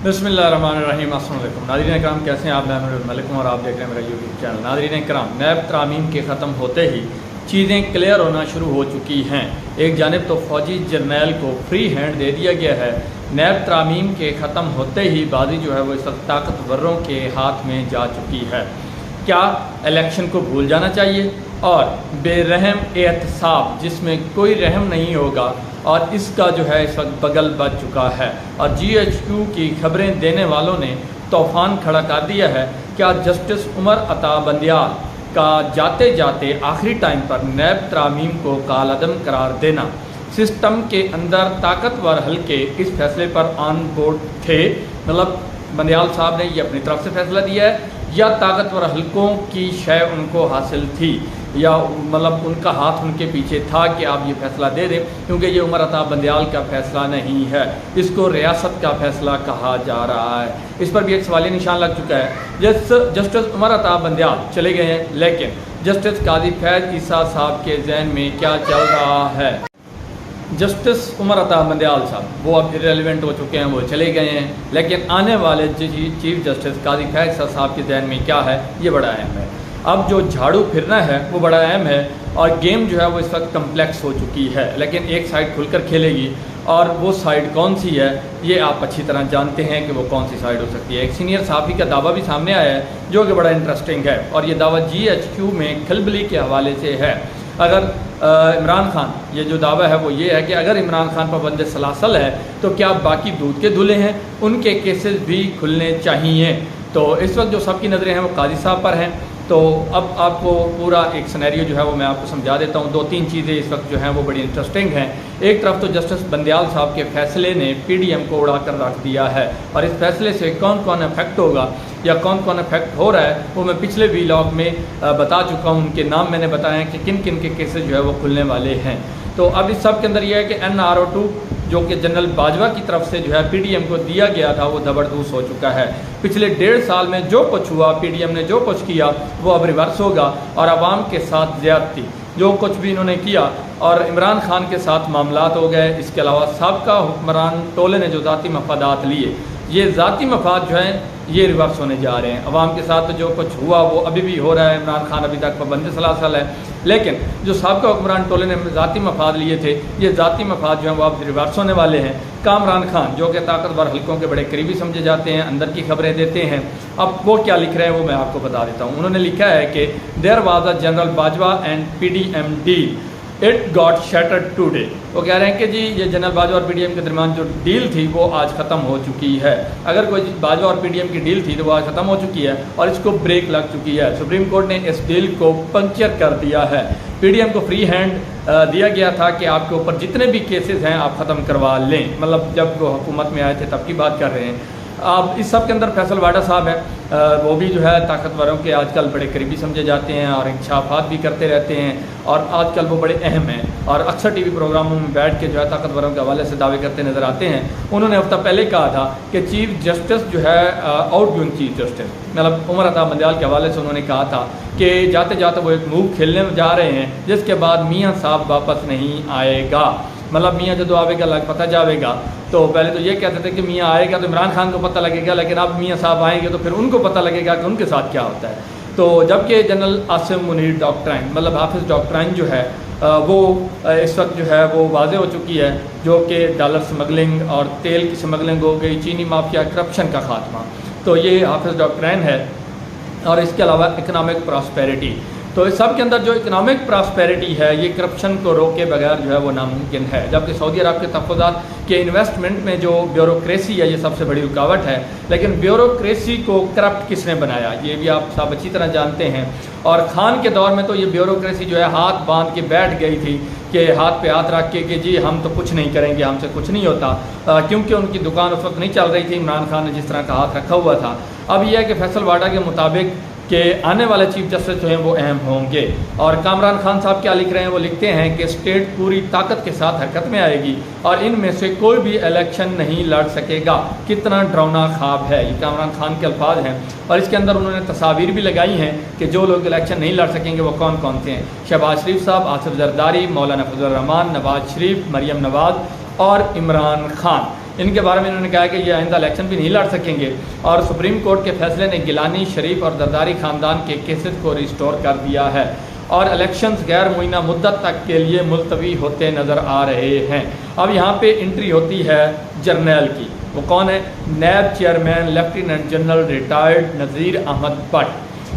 बिस्मिल्लाहिर्रहमानिर्रहीम। अस्सलाम वालेकुम नाज़रीन इकराम, कैसे हैं आप? मैं नूरुल मलिक हूं और आप देख रहे हैं मेरा यूट्यूब चैनल। नाज़रीन इकराम, नैब तरामीम के ख़त्म होते ही चीज़ें क्लियर होना शुरू हो चुकी हैं। एक जानिब तो फ़ौजी जर्नैल को फ्री हैंड दे दिया गया है। नैब तरामीम के ख़त्म होते ही बाजी जो है वो इस वक्त ताकतवरों के हाथ में जा चुकी है। क्या इलेक्शन को भूल जाना चाहिए और बेरहम एहतसाब जिसमें कोई रहम नहीं होगा, और इसका जो है इस वक्त बगल बच चुका है और GHQ की खबरें देने वालों ने तूफ़ान खड़ा कर दिया है। क्या जस्टिस उमर अता बंदियाल का जाते जाते आखिरी टाइम पर नैब तरामीम को कालअदम करार देना, सिस्टम के अंदर ताकतवर हल्के इस फैसले पर ऑन बोर्ड थे? मतलब बंदियाल साहब ने ये अपनी तरफ से फैसला दिया है या ताकतवर हल्कों की शय उनको हासिल थी, या मतलब उनका हाथ उनके पीछे था कि आप ये फैसला दे दें? क्योंकि ये उमर अता बंदियाल का फैसला नहीं है, इसको रियासत का फैसला कहा जा रहा है। इस पर भी एक सवालिया निशान लग चुका है। जस्टिस उमर अता बंदियाल चले गए हैं, लेकिन जस्टिस काजी फैज़ ईसा साहब के जहन में क्या चल रहा है? जस्टिस उमर अता बंदियाल साहब वो अब इरेलीवेंट हो चुके हैं, वो चले गए हैं, लेकिन आने वाले चीफ जस्टिस काजी फैज़ साहब के जहन में क्या है, ये बड़ा अहम है। अब जो झाड़ू फिरना है वो बड़ा अहम है और गेम जो है वो इस वक्त कम्प्लेक्स हो चुकी है, लेकिन एक साइड खुलकर खेलेगी और वो साइड कौन सी है ये आप अच्छी तरह जानते हैं कि वो कौन सी साइड हो सकती है। एक सीनियर सहाफ़ी का दावा भी सामने आया है जो कि बड़ा इंटरेस्टिंग है, और ये दावा GHQ में खलबली के हवाले से है। अगर इमरान खान, ये जो दावा है वो ये है कि अगर इमरान खान पाबंद सलासल है तो क्या बाकी दूध के धुले हैं उनके केसेस भी खुलने चाहिए? तो इस वक्त जो सबकी नज़रें हैं वो काजी साहब पर हैं। तो अब आपको पूरा एक सिनेरियो जो है वो मैं आपको समझा देता हूँ। दो तीन चीज़ें इस वक्त जो हैं वो बड़ी इंटरेस्टिंग हैं। एक तरफ तो जस्टिस बंदियाल साहब के फैसले ने PDM को उड़ा कर रख दिया है, और इस फैसले से कौन कौन इफेक्ट होगा या कौन कौन इफेक्ट हो रहा है वो मैं पिछले व्लॉग में बता चुका हूँ। उनके नाम मैंने बताया कि किन किन के केसेस जो है वो खुलने वाले हैं। तो अब इस सब के अंदर यह है कि NRO2 जो कि जनरल बाजवा की तरफ से जो है PDM को दिया गया था वो ज़बरदस्त हो चुका है। पिछले 1.5 साल में जो कुछ हुआ, PDM ने जो कुछ किया वो अब रिवर्स होगा, और आवाम के साथ ज़्यादती जो कुछ भी इन्होंने किया, और इमरान खान के साथ मामलात हो गए। इसके अलावा साबका हुक्मरान टोले ने जो ज़ाती मफादात लिए, ये ज़ाती मफाद जो हैं ये रिवर्स होने जा रहे हैं। अवाम के साथ जो कुछ हुआ वो अभी भी हो रहा है। इमरान खान अभी तक पाबंद सलासल है, लेकिन जो साबका हुक्मरान टोले ने ज़ाती मफाद लिए थे, ये ज़ाती मफाद जो हैं वो अब रिवर्स होने वाले हैं। कामरान खान जो कि ताकतवर हल्कों के बड़े करीबी समझे जाते हैं, अंदर की खबरें देते हैं, अब वो क्या लिख रहे हैं वो मैं आपको बता देता हूँ। उन्होंने लिखा है कि there was a general Bajwa and PDM deal, it got shattered today. वो कह रहे हैं कि जी ये जनरल बाजवा और PDM के दरमियान जो डील थी वो आज ख़त्म हो चुकी है। अगर कोई बाजवा और PDM की डील थी तो वो आज ख़त्म हो चुकी है और इसको ब्रेक लग चुकी है। सुप्रीम कोर्ट ने इस डील को पंक्चर कर दिया है। PDM को फ्री हैंड दिया गया था कि आपके ऊपर जितने भी केसेस हैं आप ख़त्म करवा लें, मतलब जब वो हुकूमत में आए थे तब की बात कर रहे हैं। अब इस सब के अंदर फैसल वाडा साहब हैं, वो भी जो है ताकतवरों के आजकल बड़े करीबी समझे जाते हैं और इंकशाफात भी करते रहते हैं, और आजकल वो बड़े अहम हैं और अक्सर TV प्रोग्रामों में बैठ के जो है ताकतवरों के हवाले से दावे करते नज़र आते हैं। उन्होंने हफ्ता पहले कहा था कि चीफ जस्टिस जो है आउटगोइंग चीफ जस्टिस मतलब उमर अता बंदियाल के हवाले से उन्होंने कहा था कि जाते जाते वो एक मूव खेलने जा रहे हैं जिसके बाद मियाँ साहब वापस नहीं आएगा। मतलब मियाँ जो आवेगा लग पता जाएगा। तो पहले तो ये कहते थे कि मियाँ आएगा तो इमरान खान को पता लगेगा, लेकिन अब मियाँ साहब आएंगे तो फिर उनको पता लगेगा कि उनके साथ क्या होता है। तो जबकि जनरल आसिम मुनीर डॉक्ट्राइन मतलब हाफिज़ डॉक्ट्राइन जो है वो इस वक्त जो है वो वाज़े हो चुकी है, जो कि डॉलर स्मगलिंग और तेल की स्मगलिंग हो गई, चीनी माफिया, करप्शन का खात्मा, तो ये हाफिज़ डॉक्ट्राइन है। और इसके अलावा इकनॉमिक प्रॉस्पेरिटी, तो इस सब के अंदर जो इकनॉमिक प्रॉस्पेरिटी है ये करप्शन को रोके बगैर जो है वो नामुमकिन है। जबकि सऊदी अरब के तहफ़्फ़ुज़ात के इन्वेस्टमेंट में जो ब्यूरोक्रेसी है ये सबसे बड़ी रुकावट है, लेकिन ब्यूरोक्रेसी को करप्ट किसने बनाया ये भी आप सब अच्छी तरह जानते हैं। और खान के दौर में तो ये ब्यूरोक्रेसी जो है हाथ बांध के बैठ गई थी कि हाथ पे हाथ रख के कि जी हम तो कुछ नहीं करेंगे, हमसे कुछ नहीं होता, क्योंकि उनकी दुकान उस वक्त नहीं चल रही थी। इमरान खान ने जिस तरह का हाथ रखा हुआ था। अब यह है कि फैसल वाडा के मुताबिक कि आने वाले चीफ जस्टिस जो हैं वो अहम होंगे, और कामरान खान साहब क्या लिख रहे हैं वो लिखते हैं कि स्टेट पूरी ताकत के साथ हरकत में आएगी और इनमें से कोई भी इलेक्शन नहीं लड़ सकेगा। कितना डरावना ख्वाब है, ये कामरान खान के अल्फाज हैं। और इसके अंदर उन्होंने तस्वीर भी लगाई हैं कि जो लोग इलेक्शन नहीं लड़ सकेंगे वो कौन कौन से हैं। शहबाज शरीफ साहब, आसिफ जरदारी, मौलाना फजल रहमान, नवाज शरीफ, मरियम नवाज और इमरान खान। इनके बारे में इन्होंने कहा कि ये आइंदा इलेक्शन भी नहीं लड़ सकेंगे। और सुप्रीम कोर्ट के फैसले ने गिलानी, शरीफ और जरदारी ख़ानदान के केसेस को रिस्टोर कर दिया है और इलेक्शंस गैर मुइना मुद्दत तक के लिए मुलतवी होते नज़र आ रहे हैं। अब यहाँ पे एंट्री होती है जर्नैल की। वो कौन है? नैब चेयरमैन लेफ्टिनेंट जनरल रिटायर्ड नज़ीर अहमद भट्ट।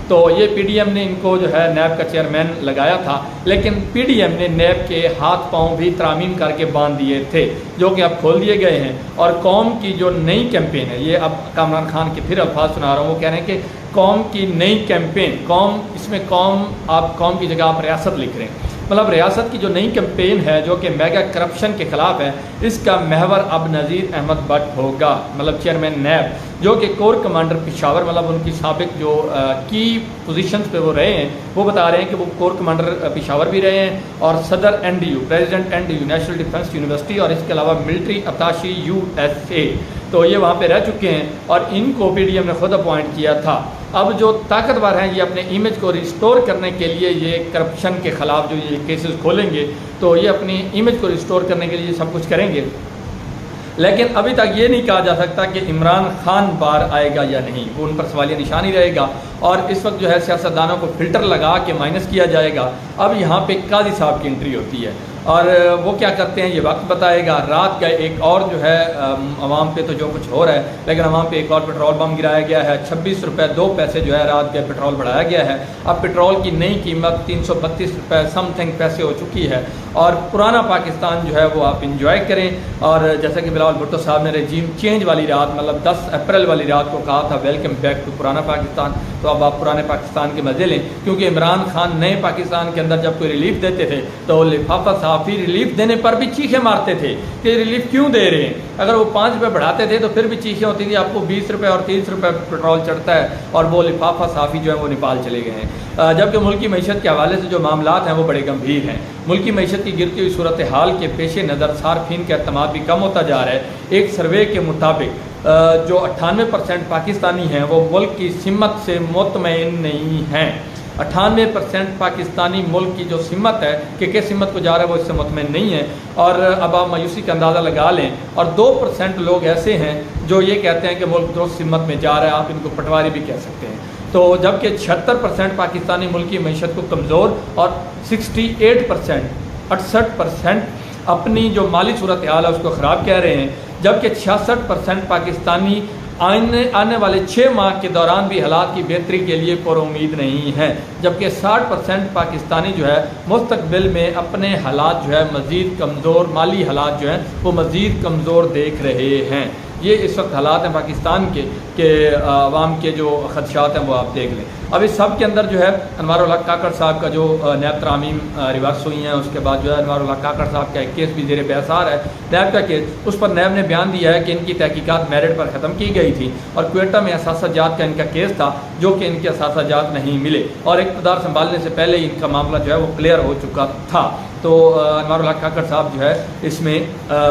तो ये पीडीएम ने इनको जो है नैब का चेयरमैन लगाया था, लेकिन पीडीएम ने नैब के हाथ पांव भी तरामीम करके बांध दिए थे, जो कि अब खोल दिए गए हैं। और कौम की जो नई कैंपेन है, ये अब कामरान खान के फिर अल्फाज सुना रहा हूँ, वो कह रहे हैं कि कौम की नई कैंपेन, कौम, इसमें कौम, आप कौम की जगह आप रियासत लिख रहे हैं, मतलब रियासत की जो नई कैंपेन है जो कि मेगा करप्शन के खिलाफ है, इसका महवर अब नज़ीर अहमद भट्ट होगा, मतलब चेयरमैन नैब, जो कि कोर कमांडर पिशावर, मतलब उनकी साबिक जो की पोजीशंस पे वो रहे हैं, वो बता रहे हैं कि वो कोर कमांडर पिशावर भी रहे हैं और सदर NDU, president NDU, national defence university, और इसके अलावा मिलिट्री अताशी यूएसए, तो ये वहाँ पे रह चुके हैं और इनको पीडीएम ने खुद अपॉइंट किया था। अब जो ताकतवर हैं ये अपने इमेज को रिस्टोर करने के लिए ये करप्शन के ख़िलाफ़ जो ये केसेस खोलेंगे, तो ये अपनी इमेज को रिस्टोर करने के लिए सब कुछ करेंगे। लेकिन अभी तक ये नहीं कहा जा सकता कि इमरान खान बाहर आएगा या नहीं, वो उन पर सवालिया निशान ही रहेगा। और इस वक्त जो है सियासतदानों को फ़िल्टर लगा के माइनस किया जाएगा। अब यहाँ पे काजी साहब की एंट्री होती है और वो क्या करते हैं ये वक्त बताएगा। रात का एक और जो है अवाम पे तो जो कुछ हो रहा है, लेकिन अवाम पे एक और पेट्रोल बम गिराया गया है। 26 रुपये 2 पैसे जो है रात के पेट्रोल बढ़ाया गया है। अब पेट्रोल की नई कीमत 332 रुपये समथिंग पैसे हो चुकी है। और पुराना पाकिस्तान जो है वो आप इंजॉय करें। और जैसा कि बिलावल भुट्टो साहब ने रजीम चेंज वाली रात, मतलब 10 अप्रैल वाली रात को कहा था वेलकम बैक टू पुराना पाकिस्तान, तो अब आप पुराने पाकिस्तान के मज़े लें। क्योंकि इमरान खान नए पाकिस्तान के अंदर जब कोई रिलीफ देते थे तो लिफाफा साफ़ी रिलीफ देने पर भी चीखें मारते थे कि रिलीफ क्यों दे रहे हैं। अगर वो 5 रुपये बढ़ाते थे तो फिर भी चीखें होती थी, आपको 20 रुपये और 30 रुपये पेट्रोल चढ़ता है और वो लिफाफा साफ़ी जो है वो नेपाल चले गए हैं। जबकि मुल्की मईशत के हवाले से जो मामलात हैं वो बड़े गंभीर हैं। मुल्की मईशत की गिरती हुई सूरत हाल के पेश नज़र सार्फिन का एतमाद भी कम होता जा रहा है। एक सर्वे के मुताबिक जो 98% पाकिस्तानी हैं वो मुल्क की सिमत से मुतमईन नहीं हैं। 98% पाकिस्तानी मुल्क की जो सिमत है कि किस सिमत को जा रहा है वो इससे मुतमईन नहीं है। और अब आप मायूसी का अंदाज़ा लगा लें। और 2% लोग ऐसे हैं जो ये कहते हैं कि मुल्क दुरुस्त सिमत में जा रहा है, आप इनको पटवारी भी कह सकते हैं। तो जबकि 76% पाकिस्तानी मुल्की मईशत को कमज़ोर और 68% अपनी जो माली सूरत हाल है उसको ख़राब कह रहे हैं। जबकि 66% पाकिस्तानी आने वाले 6 माह के दौरान भी हालात की बेहतरी के लिए पुरुम्मीद नहीं है। जबकि 60% पाकिस्तानी जो है मुस्तकबिल में अपने हालात जो है मज़ीद कमज़ोर, माली हालात जो हैं वो मज़ीद कमज़ोर देख रहे हैं। ये इस वक्त हालात हैं पाकिस्तान के आवाम के जो खदशात हैं वो आप देख लें। अब इस सब के अंदर जो है अनवारुल हक काकड़ साहब का जो नैब तरामीम रिवर्स हुई हैं, उसके बाद जो है अनवारुल हक काकड़ साहब का एक केस भी ज़ेर बहस आ रहा है, नैब का केस। उस पर नैब ने बयान दिया है कि इनकी तहकीकात मेरिट पर ख़त्म की गई थी और क्वेटा में असासाजात का इनका केस था जो कि इनके असासाजात नहीं मिले और इक़्तिदार संभालने से पहले ही इनका मामला जो है वो क्लियर हो चुका था। तो अनवारुल हक काकड़ साहब जो है इसमें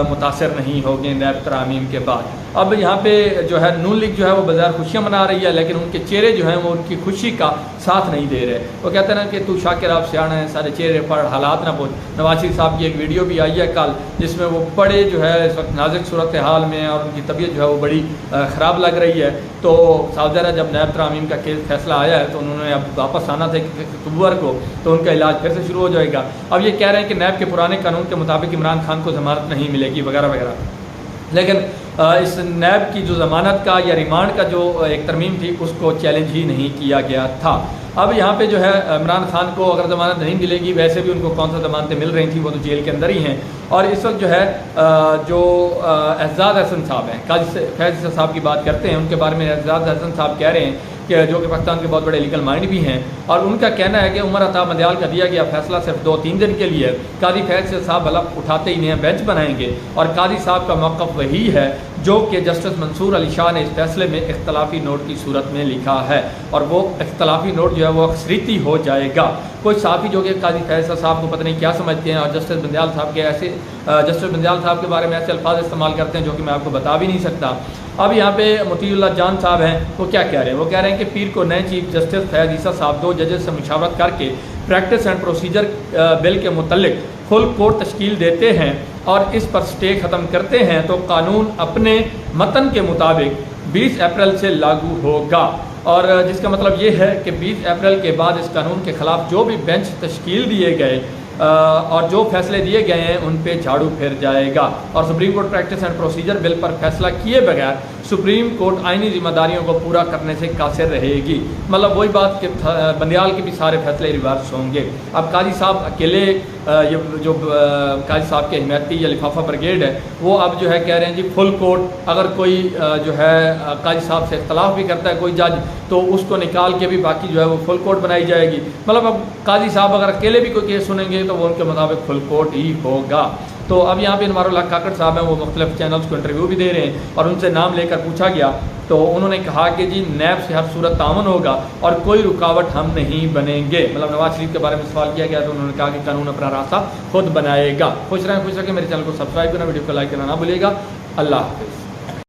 मुतासर नहीं होंगे नैब तरामीम के बाद। अब यहाँ पे जो है नून लीग जो है वो बाज़ार खुशियाँ मना रही है, लेकिन उनके चेहरे जो हैं वो उनकी खुशी का साथ नहीं दे रहे। वो कहते हैं ना कि तू शाकिर आप सियाना है, सारे चेहरे पर हालात ना पहुँच। नवाज शरीफ साहब की एक वीडियो भी आई है कल, जिसमें वो बड़े जो है इस वक्त नाजुक सूरत हाल में और उनकी तबीयत जो है वो बड़ी ख़राब लग रही है। तो साफ ज़ाहिर है जब नैब तरामीम का केस फैसला आया है तो उन्होंने अब वापस आना था अक्टूबर को, तो उनका इलाज फिर से शुरू हो जाएगा। अब ये कह रहे हैं कि नैब के पुराने कानून के मुताबिक इमरान खान को ज़मानत नहीं मिलेगी वगैरह वगैरह। लेकिन इस नैब की जो ज़मानत का या रिमांड का जो एक तरमीम थी उसको चैलेंज ही नहीं किया गया था। अब यहाँ पे जो है इमरान खान को अगर ज़मानत नहीं मिलेगी, वैसे भी उनको कौन सा ज़मानतें मिल रही थी, वो तो जेल के अंदर ही हैं। और इस वक्त जो है जो एजाज़ हसन साहब हैं, काजी फैज़ साहब की बात करते हैं, उनके बारे में एजाज़ हसन साहब कह रहे हैं कि जो कि पाकिस्तान के बहुत बड़े लीगल माइंड भी हैं। और उनका कहना है कि उमर अता मदयाल का दिया गया फैसला सिर्फ 2-3 दिन के लिए है। काजी फैज़ साहब हलफ उठाते ही नया बेंच बनाएंगे और काजी साहब का मौक़िफ़ वही है जो कि जस्टिस मंसूर अली शाह ने इस फैसले में इख्तलाफी नोट की सूरत में लिखा है और वो इख्तलाफी नोट जो है वो अक्सरीती हो जाएगा। कोई साफ़ी जो कि काजी फैज़ साहब को पता नहीं क्या समझते हैं और जस्टिस बंदयाल साहब के ऐसे जस्टिस बंदयाल साहब के बारे में ऐसे अल्फाज इस्तेमाल करते हैं जो कि मैं आपको बता भी नहीं सकता। अब यहाँ पे मुतीउल्लाह जान साहब हैं, वो क्या कह रहे हैं? वो कह रहे हैं कि पीर को नए चीफ जस्टिस फैज़ ईसा साहब 2 जजेस से मुशावरत करके प्रैक्टिस एंड प्रोसीजर बिल के मुतल्लिक फुल कोर्ट तश्कील देते हैं और इस पर स्टे ख़त्म करते हैं तो कानून अपने मतन के मुताबिक 20 अप्रैल से लागू होगा। और जिसका मतलब ये है कि 20 अप्रैल के बाद इस कानून के ख़िलाफ़ जो भी बेंच तश्कील दिए गए और जो फैसले दिए गए हैं उन पे झाड़ू फिर जाएगा। और supreme court practice and procedure bill पर फैसला किए बगैर सुप्रीम कोर्ट आईनी जिम्मेदारियों को पूरा करने से कासिर रहेगी। मतलब वही बात कि बंदियाल के भी सारे फैसले रिवर्स होंगे। अब काजी साहब अकेले ये जो काजी साहब के हिमायती या लिफाफा ब्रिगेड है वो अब जो है कह रहे हैं जी फुल कोर्ट, अगर कोई जो है काजी साहब से इख्तलाफ भी करता है कोई जज तो उसको निकाल के भी बाकी जो है वो फुल कोर्ट बनाई जाएगी। मतलब अब काजी साहब अगर अकेले भी कोई केस सुनेंगे तो वो उनके मुताबिक फुल कोर्ट ही होगा। तो अब यहाँ पे अनवारुल्लाह काकड़ साहब हैं, वो मुख्तलिफ चैनल्स को इंटरव्यू भी दे रहे हैं और उनसे नाम लेकर पूछा गया तो उन्होंने कहा कि जी नैब से हर सूरत तामन होगा और कोई रुकावट हम नहीं बनेंगे। मतलब नवाज शरीफ के बारे में सवाल किया गया तो उन्होंने कहा कि कानून अपना रास्ता खुद बनाएगा। खुश रहें, मेरे चैनल को सब्सक्राइब करना, वीडियो को लाइक करना ना भूलिएगा। अल्लाह हाफ़िज़।